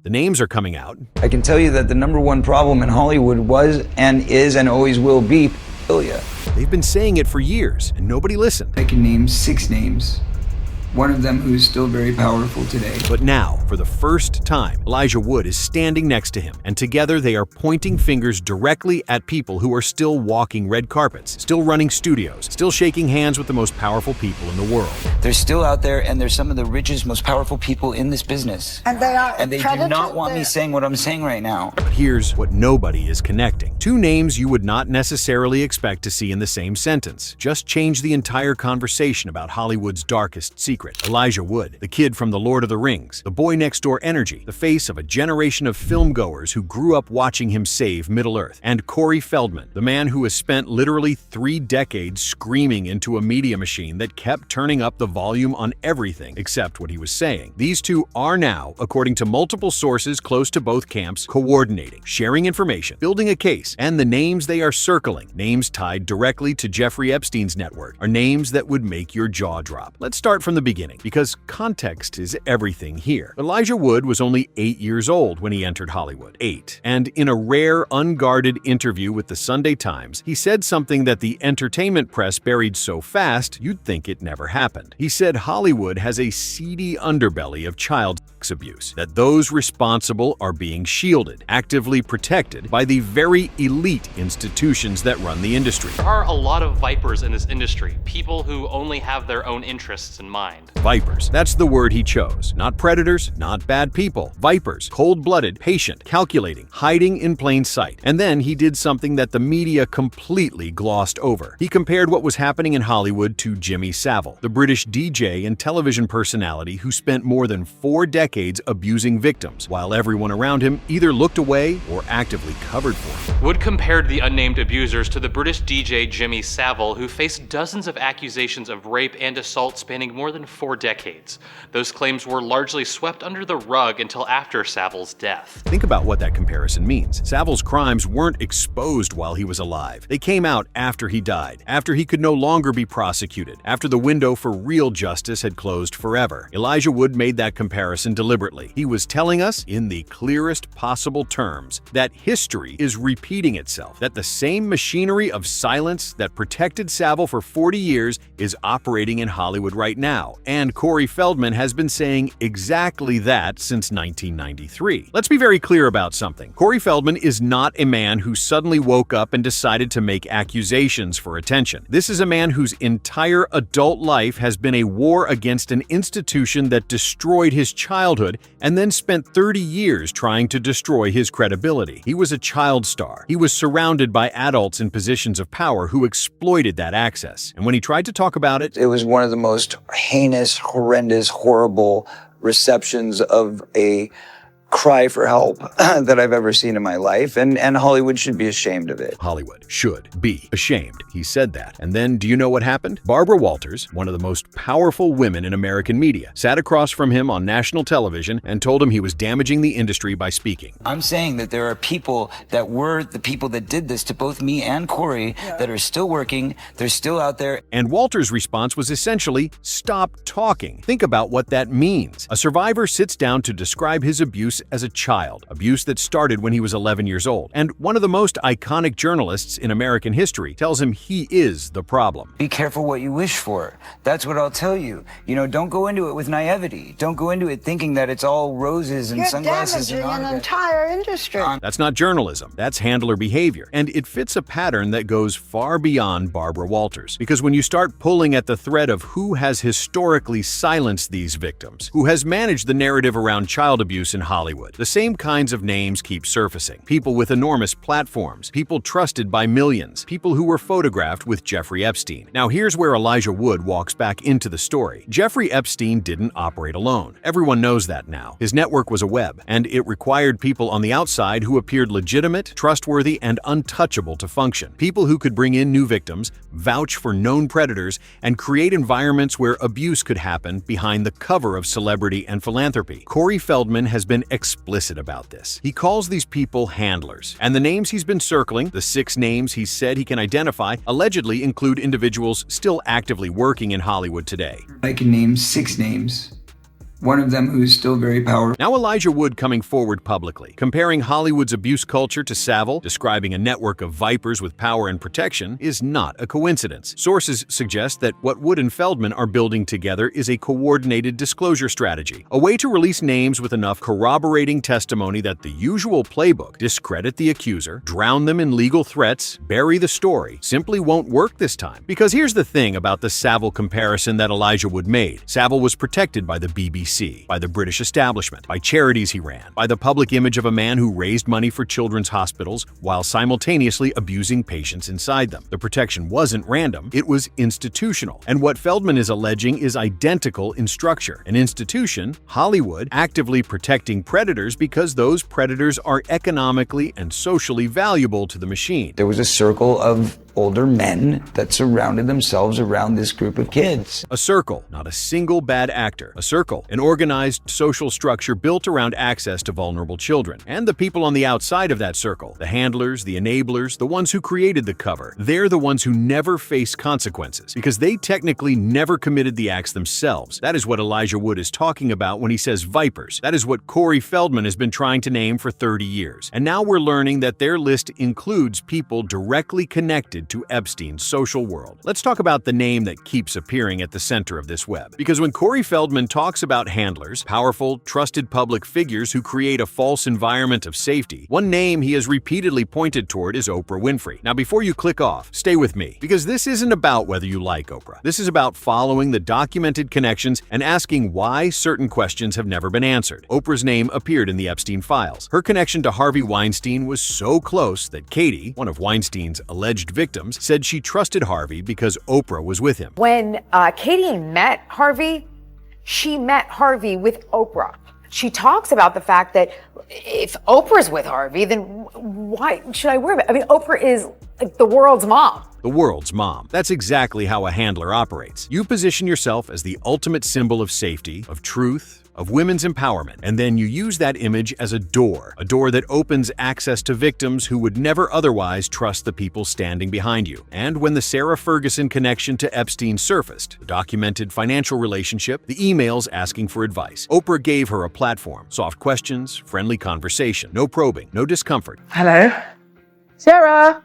The names are coming out. I can tell you that the #1 problem in Hollywood was and is and always will be pedophilia. They've been saying it for years, and nobody listened. I can name 6 names. One of them who's still very powerful today. But now, for the first time, Elijah Wood is standing next to him, and together they are pointing fingers directly at people who are still walking red carpets, still running studios, still shaking hands with the most powerful people in the world. They're still out there, and they're some of the richest, most powerful people in this business. And they do not want me saying what I'm saying right now. But here's what nobody is connecting. 2 names you would not necessarily expect to see in the same sentence just change the entire conversation about Hollywood's darkest secret. Elijah Wood, the kid from The Lord of the Rings, the boy next door energy, the face of a generation of filmgoers who grew up watching him save Middle-earth, and Corey Feldman, the man who has spent literally 3 decades screaming into a media machine that kept turning up the volume on everything except what he was saying. These 2 are now, according to multiple sources close to both camps, coordinating, sharing information, building a case, and the names they are circling, names tied directly to Jeffrey Epstein's network, are names that would make your jaw drop. Let's start from the beginning, because context is everything here. Elijah Wood was only 8 years old when he entered Hollywood. 8. And in a rare, unguarded interview with the Sunday Times, he said something that the entertainment press buried so fast you'd think it never happened. He said Hollywood has a seedy underbelly of child sex abuse, that those responsible are being shielded, actively protected by the very elite institutions that run the industry. There are a lot of vipers in this industry, people who only have their own interests in mind. Vipers. That's the word he chose. Not predators, not bad people. Vipers. Cold-blooded, patient, calculating, hiding in plain sight. And then he did something that the media completely glossed over. He compared what was happening in Hollywood to Jimmy Savile, the British DJ and television personality who spent more than 4 decades abusing victims, while everyone around him either looked away or actively covered for him. Wood compared the unnamed abusers to the British DJ Jimmy Savile, who faced dozens of accusations of rape and assault spanning more than 4 decades. Those claims were largely swept under the rug until after Savile's death. Think about what that comparison means. Savile's crimes weren't exposed while he was alive. They came out after he died, after he could no longer be prosecuted, after the window for real justice had closed forever. Elijah Wood made that comparison deliberately. He was telling us, in the clearest possible terms, that history is repeating itself, that the same machinery of silence that protected Savile for 40 years is operating in Hollywood right now. And Corey Feldman has been saying exactly that since 1993. Let's be very clear about something. Corey Feldman is not a man who suddenly woke up and decided to make accusations for attention. This is a man whose entire adult life has been a war against an institution that destroyed his childhood and then spent 30 years trying to destroy his credibility. He was a child star. He was surrounded by adults in positions of power who exploited that access. And when he tried to talk about it, It was one of the most heinous, horrendous, horrible receptions of a cry for help that I've ever seen in my life, and Hollywood should be ashamed of it. Hollywood should be ashamed. He said that. And then do you know what happened? Barbara Walters, one of the most powerful women in American media, sat across from him on national television and told him he was damaging the industry by speaking. I'm saying that there are people that were the people that did this to both me and Corey that are still working, they're still out there. And Walters' response was essentially, stop talking. Think about what that means. A survivor sits down to describe his abuse as a child, abuse that started when he was 11 years old. And one of the most iconic journalists in American history tells him he is the problem. Be careful what you wish for. That's what I'll tell you. You know, don't go into it with naivety. Don't go into it thinking that it's all roses and You're sunglasses and damaging an entire industry. That's not journalism. That's handler behavior. And it fits a pattern that goes far beyond Barbara Walters. Because when you start pulling at the thread of who has historically silenced these victims, who has managed the narrative around child abuse in Hollywood, the same kinds of names keep surfacing. People with enormous platforms, people trusted by millions, people who were photographed with Jeffrey Epstein. Now here's where Elijah Wood walks back into the story. Jeffrey Epstein didn't operate alone. Everyone knows that now. His network was a web, and it required people on the outside who appeared legitimate, trustworthy, and untouchable to function. People who could bring in new victims, vouch for known predators, and create environments where abuse could happen behind the cover of celebrity and philanthropy. Corey Feldman has been explicit about this. He calls these people handlers. And the names he's been circling, the 6 names he said he can identify, allegedly include individuals still actively working in Hollywood today. I can name 6 names. One of them who's still very powerful. Now Elijah Wood coming forward publicly, comparing Hollywood's abuse culture to Savile, describing a network of vipers with power and protection, is not a coincidence. Sources suggest that what Wood and Feldman are building together is a coordinated disclosure strategy, a way to release names with enough corroborating testimony that the usual playbook, discredit the accuser, drown them in legal threats, bury the story, simply won't work this time. Because here's the thing about the Savile comparison that Elijah Wood made. Savile was protected by the BBC, by the British establishment, by charities he ran, by the public image of a man who raised money for children's hospitals while simultaneously abusing patients inside them. The protection wasn't random, it was institutional. And what Feldman is alleging is identical in structure. An institution, Hollywood, actively protecting predators because those predators are economically and socially valuable to the machine. There was a circle of older men that surrounded themselves around this group of kids. A circle, not a single bad actor. A circle, an organized social structure built around access to vulnerable children. And the people on the outside of that circle, the handlers, the enablers, the ones who created the cover, they're the ones who never face consequences because they technically never committed the acts themselves. That is what Elijah Wood is talking about when he says vipers. That is what Corey Feldman has been trying to name for 30 years. And now we're learning that their list includes people directly connected to Epstein's social world. Let's talk about the name that keeps appearing at the center of this web. Because when Corey Feldman talks about handlers, powerful, trusted public figures who create a false environment of safety, one name he has repeatedly pointed toward is Oprah Winfrey. Now, before you click off, stay with me, because this isn't about whether you like Oprah. This is about following the documented connections and asking why certain questions have never been answered. Oprah's name appeared in the Epstein files. Her connection to Harvey Weinstein was so close that Katie, one of Weinstein's alleged victims, said she trusted Harvey because Oprah was with him. When Katie met Harvey, she met Harvey with Oprah. She talks about the fact that if Oprah's with Harvey, then why should I worry about it? I mean, Oprah is like the world's mom. The world's mom. That's exactly how a handler operates. You position yourself as the ultimate symbol of safety, of truth, of women's empowerment, and then you use that image as a door that opens access to victims who would never otherwise trust the people standing behind you. And when the Sarah Ferguson connection to Epstein surfaced, the documented financial relationship, the emails asking for advice, Oprah gave her a platform. Soft questions, friendly conversation, no probing, no discomfort. Hello? Sarah!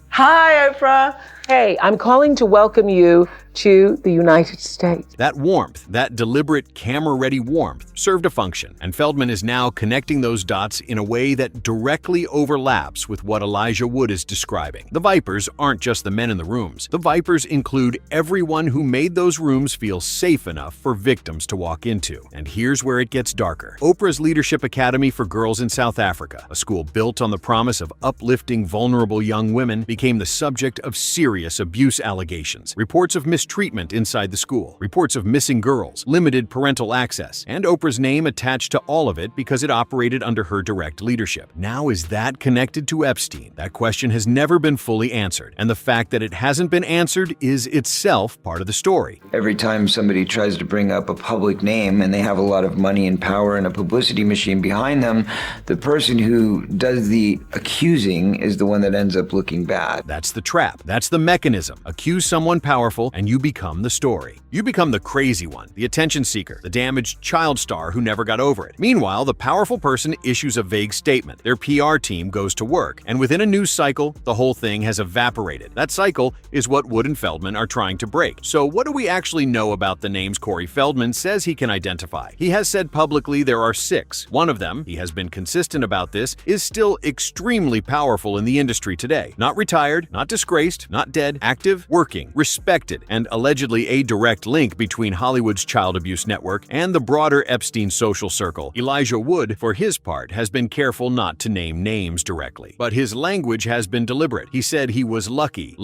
Hi, Oprah! Hey, I'm calling to welcome you to the United States. That warmth, that deliberate camera-ready warmth, served a function, and Feldman is now connecting those dots in a way that directly overlaps with what Elijah Wood is describing. The vipers aren't just the men in the rooms. The vipers include everyone who made those rooms feel safe enough for victims to walk into. And here's where it gets darker. Oprah's Leadership Academy for Girls in South Africa, a school built on the promise of uplifting vulnerable young women, became the subject of serious abuse allegations. Reports of mistreatment inside the school, reports of missing girls, limited parental access, and Oprah's name attached to all of it because it operated under her direct leadership. Now, is that connected to Epstein? That question has never been fully answered, and the fact that it hasn't been answered is itself part of the story. Every time somebody tries to bring up a public name and they have a lot of money and power and a publicity machine behind them, the person who does the accusing is the one that ends up looking bad. That's the trap. That's the mechanism. Accuse someone powerful and you become the story. You become the crazy one, the attention seeker, the damaged child star who never got over it. Meanwhile, the powerful person issues a vague statement. Their PR team goes to work, and within a news cycle, the whole thing has evaporated. That cycle is what Wood and Feldman are trying to break. So what do we actually know about the names Corey Feldman says he can identify? He has said publicly there are 6. One of them, he has been consistent about this, is still extremely powerful in the industry today. Not retired, not disgraced, not dead, active, working, respected, and allegedly a direct link between Hollywood's child abuse network and the broader Epstein social circle. Elijah Wood, for his part, has been careful not to name names directly. But his language has been deliberate. He said he was lucky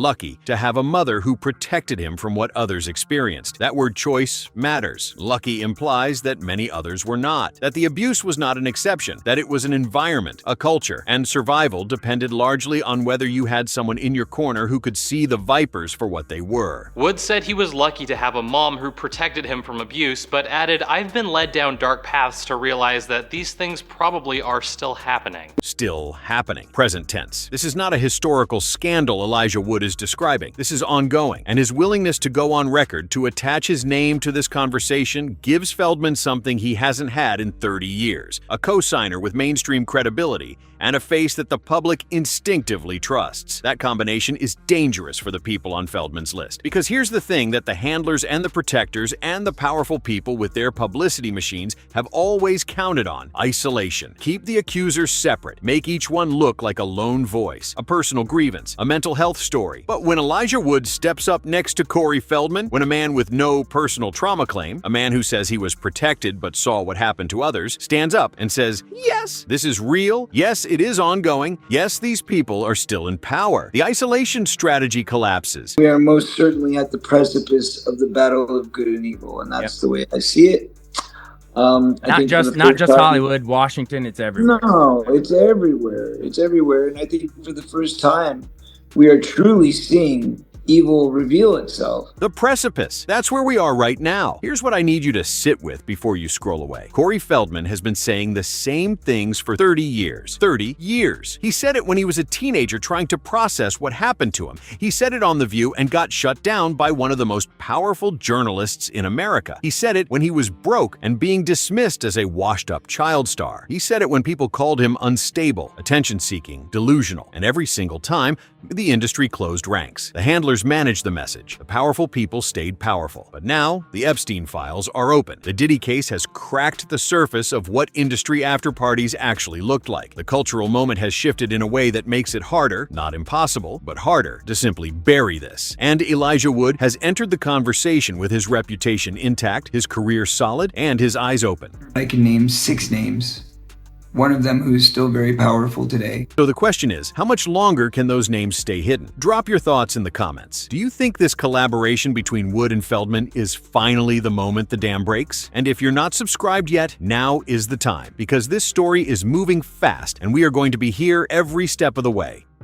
to have a mother who protected him from what others experienced. That word choice matters. Lucky implies that many others were not. That the abuse was not an exception. That it was an environment, a culture, and survival depended largely on whether you had someone in your corner who could see the vipers for what they were. Wood said he was lucky to have a mom who protected him from abuse, but added, "I've been led down dark paths to realize that these things probably are still happening." still happening. Present tense. This is not a historical scandal Elijah Wood is describing. This is ongoing, and his willingness to go on record to attach his name to this conversation gives Feldman something he hasn't had in 30 years. A co-signer with mainstream credibility and a face that the public instinctively trusts. That combination is dangerous for the people on Feldman's list. Because here's the thing that the handlers and the protectors and the powerful people with their publicity machines have always counted on: isolation. Keep the accusers separate. Make each one look like a lone voice, a personal grievance, a mental health story. But when Elijah Wood steps up next to Corey Feldman, when a man with no personal trauma claim, a man who says he was protected but saw what happened to others, stands up and says, yes, this is real. Yes, it is ongoing. Yes, these people are still in power. The isolation strategy collapses. We are most certainly at the precipice of the battle of good and evil, and that's the way I see it. Not just Hollywood, Washington, it's everywhere. No, it's everywhere. It's everywhere. And I think for the first time, we are truly seeing evil reveal itself. The precipice. That's where we are right now. Here's what I need you to sit with before you scroll away. Corey Feldman has been saying the same things for 30 years. 30 years. He said it when he was a teenager trying to process what happened to him. He said it on The View and got shut down by one of the most powerful journalists in America. He said it when he was broke and being dismissed as a washed-up child star. He said it when people called him unstable, attention-seeking, delusional. And every single time, the industry closed ranks. The handlers managed the message. The powerful people stayed powerful. But now, the Epstein files are open. The Diddy case has cracked the surface of what industry after-parties actually looked like. The cultural moment has shifted in a way that makes it harder, not impossible, but harder to simply bury this. And Elijah Wood has entered the conversation with his reputation intact, his career solid, and his eyes open. I can name 6 names. One of them who's still very powerful today. So the question is, how much longer can those names stay hidden? Drop your thoughts in the comments. Do you think this collaboration between Wood and Feldman is finally the moment the dam breaks? And if you're not subscribed yet, now is the time, because this story is moving fast and we are going to be here every step of the way.